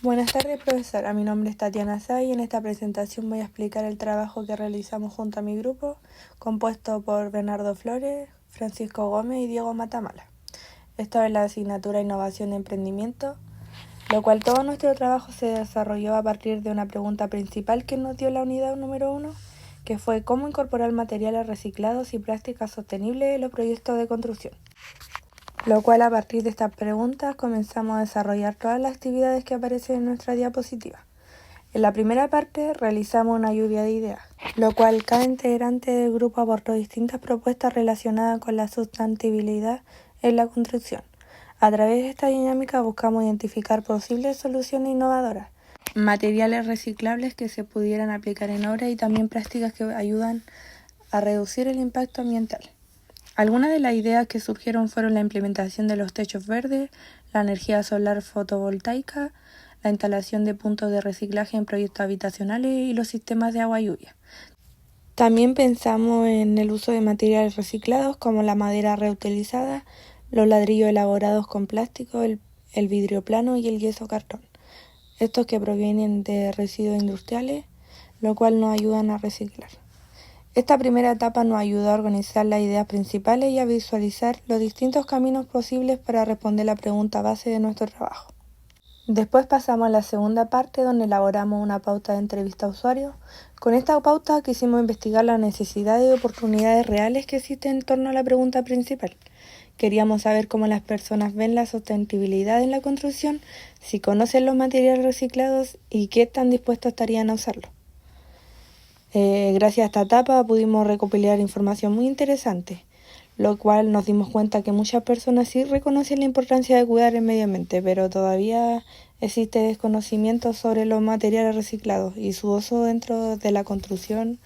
Buenas tardes, profesora. Mi nombre es Tatiana Say y en esta presentación voy a explicar el trabajo que realizamos junto a mi grupo, compuesto por Bernardo Flores, Francisco Gómez y Diego Matamala. Esto es la asignatura Innovación de Emprendimiento, lo cual todo nuestro trabajo se desarrolló a partir de una pregunta principal que nos dio la unidad número 1, que fue cómo incorporar materiales reciclados y prácticas sostenibles en los proyectos de construcción. Lo cual a partir de estas preguntas comenzamos a desarrollar todas las actividades que aparecen en nuestra diapositiva. En la primera parte realizamos una lluvia de ideas, lo cual cada integrante del grupo aportó distintas propuestas relacionadas con la sustentabilidad en la construcción. A través de esta dinámica buscamos identificar posibles soluciones innovadoras, materiales reciclables que se pudieran aplicar en obras y también prácticas que ayudan a reducir el impacto ambiental. Algunas de las ideas que surgieron fueron la implementación de los techos verdes, la energía solar fotovoltaica, la instalación de puntos de reciclaje en proyectos habitacionales y los sistemas de agua lluvia. También pensamos en el uso de materiales reciclados como la madera reutilizada, los ladrillos elaborados con plástico, el vidrio plano y el yeso cartón. Estos que provienen de residuos industriales, lo cual nos ayudan a reciclar. Esta primera etapa nos ayudó a organizar las ideas principales y a visualizar los distintos caminos posibles para responder la pregunta base de nuestro trabajo. Después pasamos a la segunda parte donde elaboramos una pauta de entrevista a usuarios. Con esta pauta quisimos investigar las necesidades y oportunidades reales que existen en torno a la pregunta principal. Queríamos saber cómo las personas ven la sostenibilidad en la construcción, si conocen los materiales reciclados y qué tan dispuestos estarían a usarlos. Gracias a esta etapa pudimos recopilar información muy interesante, lo cual nos dimos cuenta que muchas personas sí reconocen la importancia de cuidar el medio ambiente, pero todavía existe desconocimiento sobre los materiales reciclados y su uso dentro de la construcción,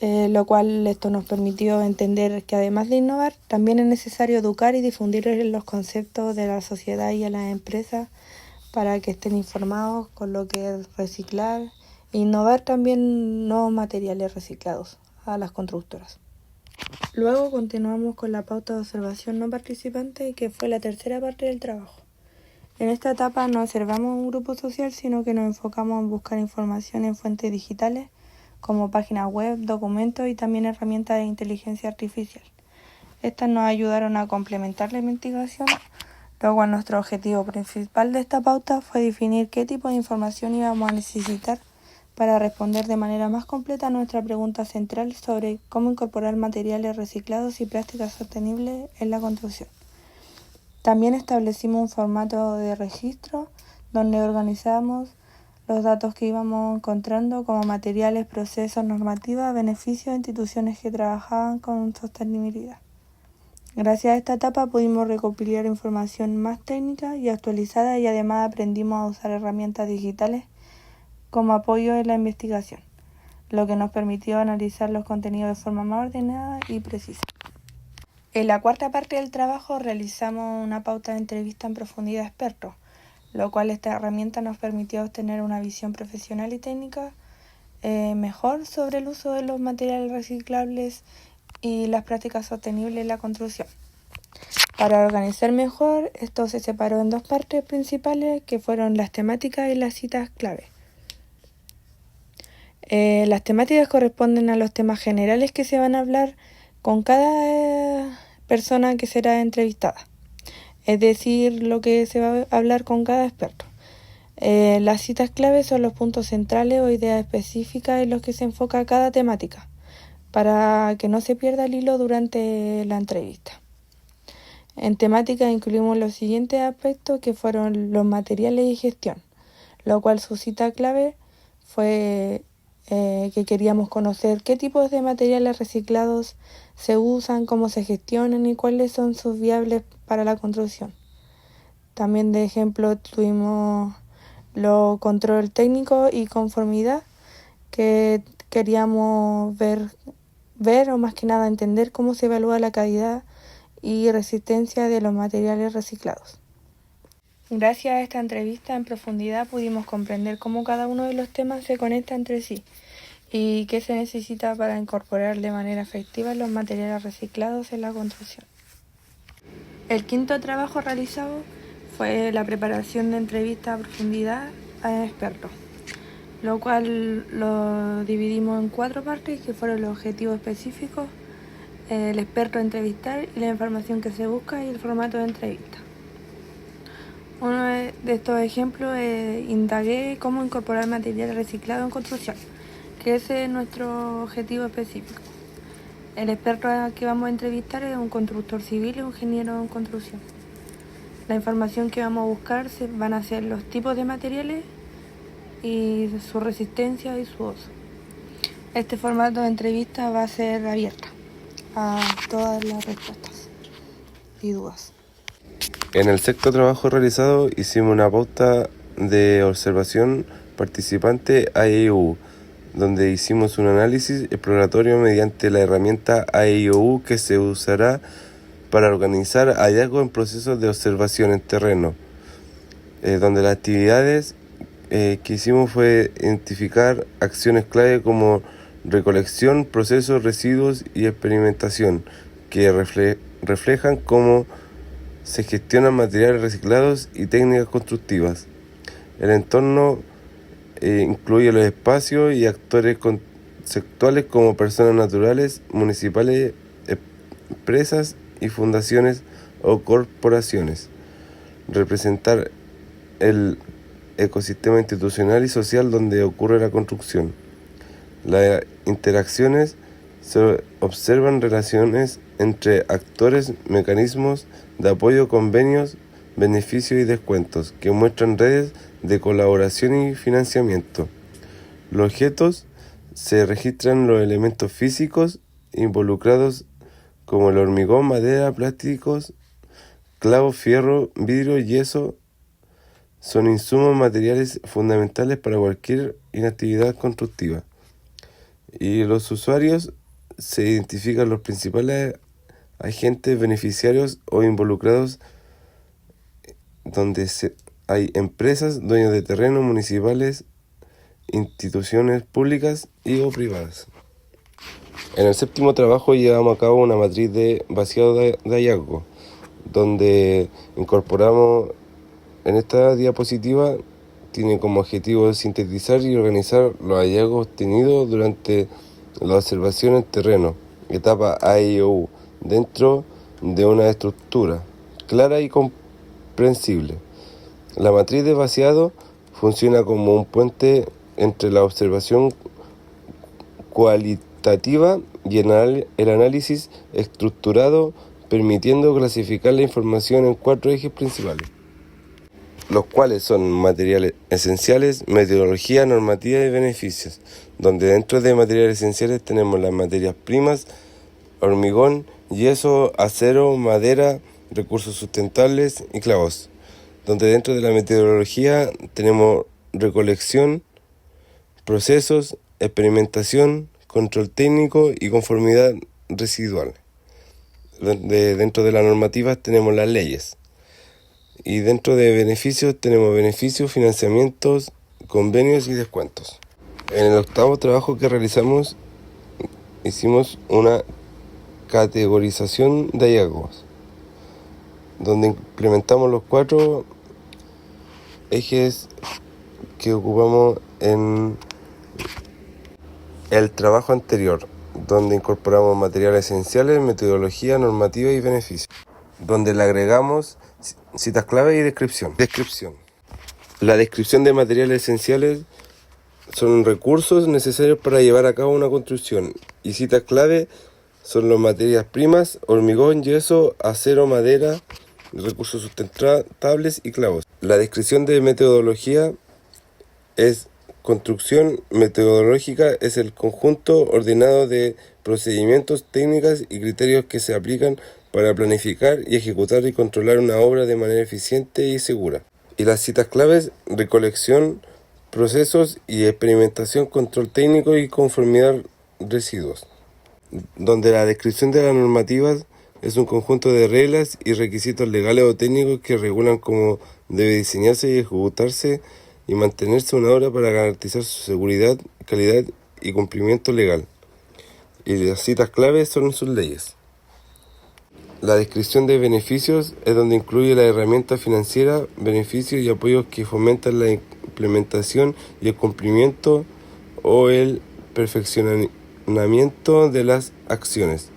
lo cual esto nos permitió entender que además de innovar, también es necesario educar y difundir los conceptos de la sociedad y a las empresas para que estén informados con lo que es reciclar. Innovar también nuevos materiales reciclados a las constructoras. Luego continuamos con la pauta de observación no participante, que fue la tercera parte del trabajo. En esta etapa no observamos un grupo social, sino que nos enfocamos en buscar información en fuentes digitales, como páginas web, documentos y también herramientas de inteligencia artificial. Estas nos ayudaron a complementar la investigación. Luego nuestro objetivo principal de esta pauta fue definir qué tipo de información íbamos a necesitar para responder de manera más completa a nuestra pregunta central sobre cómo incorporar materiales reciclados y prácticas sostenibles en la construcción. También establecimos un formato de registro donde organizamos los datos que íbamos encontrando como materiales, procesos, normativas, beneficios de instituciones que trabajaban con sostenibilidad. Gracias a esta etapa pudimos recopilar información más técnica y actualizada y además aprendimos a usar herramientas digitales como apoyo en la investigación, lo que nos permitió analizar los contenidos de forma más ordenada y precisa. En la cuarta parte del trabajo realizamos una pauta de entrevista en profundidad a expertos, lo cual esta herramienta nos permitió obtener una visión profesional y técnica mejor sobre el uso de los materiales reciclables y las prácticas sostenibles en la construcción. Para organizar mejor, esto se separó en dos partes principales que fueron las temáticas y las citas clave. Las temáticas corresponden a los temas generales que se van a hablar con cada persona que será entrevistada, es decir, lo que se va a hablar con cada experto. Las citas claves son los puntos centrales o ideas específicas en los que se enfoca cada temática, para que no se pierda el hilo durante la entrevista. En temática incluimos los siguientes aspectos que fueron los materiales y gestión, lo cual su cita clave fue que queríamos conocer qué tipos de materiales reciclados se usan, cómo se gestionan y cuáles son sus viables para la construcción. También de ejemplo tuvimos lo control técnico y conformidad, que queríamos ver o más que nada entender cómo se evalúa la calidad y resistencia de los materiales reciclados. Gracias a esta entrevista en profundidad pudimos comprender cómo cada uno de los temas se conecta entre sí y qué se necesita para incorporar de manera efectiva los materiales reciclados en la construcción. El quinto trabajo realizado fue la preparación de entrevistas a profundidad a expertos, lo cual lo dividimos en 4 partes, que fueron los objetivos específicos, el experto a entrevistar y la información que se busca y el formato de entrevista. Uno de estos ejemplos indagué cómo incorporar material reciclado en construcción, que ese es nuestro objetivo específico. El experto que vamos a entrevistar es un constructor civil y un ingeniero en construcción. La información que vamos a buscar van a ser los tipos de materiales y su resistencia y su uso. Este formato de entrevista va a ser abierta a todas las respuestas y dudas. En el sexto trabajo realizado hicimos una pauta de observación participante AEIOU, donde hicimos un análisis exploratorio mediante la herramienta AEIOU que se usará para organizar hallazgos en procesos de observación en terreno, donde las actividades que hicimos fue identificar acciones clave como recolección, procesos, residuos y experimentación, que reflejan cómo se gestionan materiales reciclados y técnicas constructivas. El entorno incluye los espacios y actores conceptuales como personas naturales, municipales, empresas y fundaciones o corporaciones. Representar el ecosistema institucional y social donde ocurre la construcción. Las interacciones se observan relaciones entre actores, mecanismos de apoyo, convenios, beneficios y descuentos que muestran redes de colaboración y financiamiento. Los objetos se registran los elementos físicos involucrados como el hormigón, madera, plásticos, clavos, fierro, vidrio, yeso. Son insumos materiales fundamentales para cualquier actividad constructiva. Y los usuarios se identifican los principales agentes beneficiarios o involucrados, donde hay empresas, dueños de terreno, municipales, instituciones públicas y o privadas. En el séptimo trabajo llevamos a cabo una matriz de vaciado de hallazgo, donde incorporamos en esta diapositiva, tiene como objetivo sintetizar y organizar los hallazgos obtenidos durante la observación en terreno, etapa AEIOU, dentro de una estructura clara y comprensible. La matriz de vaciado funciona como un puente entre la observación cualitativa y el análisis estructurado, permitiendo clasificar la información en 4 ejes principales, los cuales son materiales esenciales, metodología, normativa y beneficios, donde dentro de materiales esenciales tenemos las materias primas, hormigón, yeso, acero, madera, recursos sustentables y clavos, donde dentro de la metodología tenemos recolección, procesos, experimentación, control técnico y conformidad residual. Dentro de las normativas tenemos las leyes. Y dentro de beneficios tenemos beneficios, financiamientos, convenios y descuentos. En el octavo trabajo que realizamos hicimos una categorización de hallazgos, donde implementamos los 4 ejes que ocupamos en el trabajo anterior, donde incorporamos materiales esenciales, metodología, normativa y beneficios, donde le agregamos citas clave y descripción. La descripción de materiales esenciales son recursos necesarios para llevar a cabo una construcción, y citas clave son las materias primas, hormigón, yeso, acero, madera, recursos sustentables y clavos. La descripción de metodología es construcción metodológica, es el conjunto ordenado de procedimientos, técnicas y criterios que se aplican para planificar y ejecutar y controlar una obra de manera eficiente y segura. Y las citas claves: recolección, procesos y experimentación, control técnico y conformidad residuos. Donde la descripción de las normativas es un conjunto de reglas y requisitos legales o técnicos que regulan cómo debe diseñarse y ejecutarse y mantenerse una obra para garantizar su seguridad, calidad y cumplimiento legal. Y las citas claves son sus leyes. La descripción de beneficios es donde incluye la herramienta financiera, beneficios y apoyos que fomentan la implementación y el cumplimiento o el perfeccionamiento de las acciones.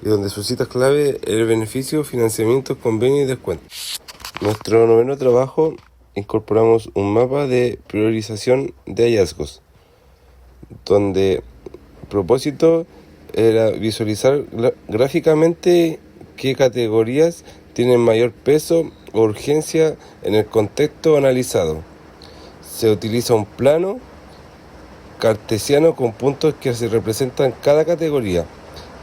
Y donde sus citas clave el beneficio, financiamiento, convenio y descuento. Nuestro noveno trabajo incorporamos un mapa de priorización de hallazgos, donde el propósito era visualizar gráficamente qué categorías tienen mayor peso o urgencia en el contexto analizado. Se utiliza un plano cartesiano con puntos que se representan cada categoría.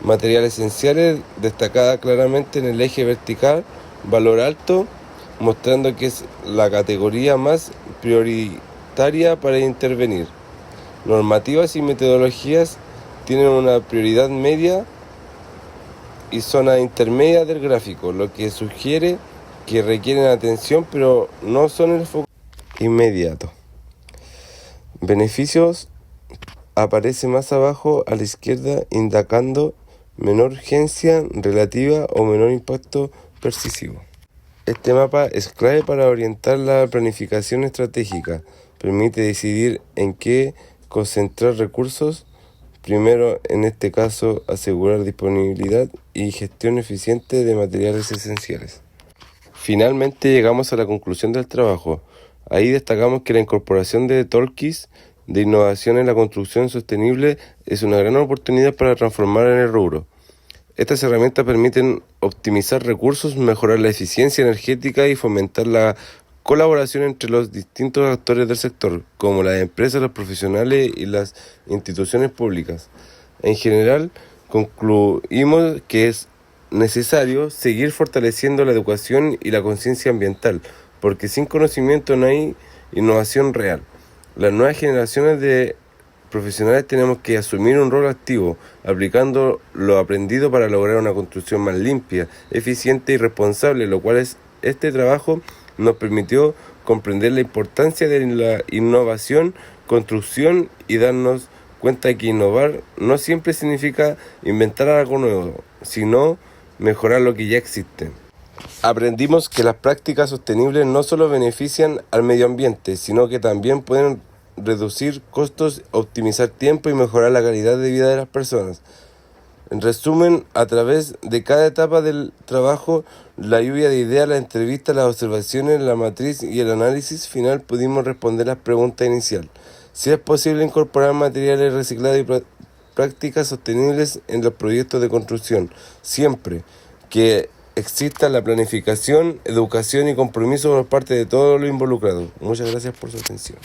Material esenciales destacada claramente en el eje vertical, valor alto, mostrando que es la categoría más prioritaria para intervenir. Normativas y metodologías tienen una prioridad media y zona intermedia del gráfico, lo que sugiere que requieren atención pero no son el foco inmediato. Beneficios aparece más abajo a la izquierda indicando menor urgencia relativa o menor impacto percisivo. Este mapa es clave para orientar la planificación estratégica. Permite decidir en qué concentrar recursos. Primero, en este caso, asegurar disponibilidad y gestión eficiente de materiales esenciales. Finalmente llegamos a la conclusión del trabajo. Ahí destacamos que la incorporación de toolkits de innovación en la construcción sostenible es una gran oportunidad para transformar en el rubro. Estas herramientas permiten optimizar recursos, mejorar la eficiencia energética y fomentar la colaboración entre los distintos actores del sector, como las empresas, los profesionales y las instituciones públicas. En general, concluimos que es necesario seguir fortaleciendo la educación y la conciencia ambiental, porque sin conocimiento no hay innovación real. Las nuevas generaciones de profesionales tenemos que asumir un rol activo, aplicando lo aprendido para lograr una construcción más limpia, eficiente y responsable, lo cual este trabajo nos permitió comprender la importancia de la innovación, construcción y darnos cuenta de que innovar no siempre significa inventar algo nuevo, sino mejorar lo que ya existe. Aprendimos que las prácticas sostenibles no solo benefician al medio ambiente, sino que también pueden reducir costos, optimizar tiempo y mejorar la calidad de vida de las personas. En resumen, a través de cada etapa del trabajo, la lluvia de ideas, la entrevista, las observaciones, la matriz y el análisis final pudimos responder las preguntas iniciales. Si es posible incorporar materiales reciclados y prácticas sostenibles en los proyectos de construcción, siempre que exista la planificación, educación y compromiso por parte de todos los involucrados. Muchas gracias por su atención.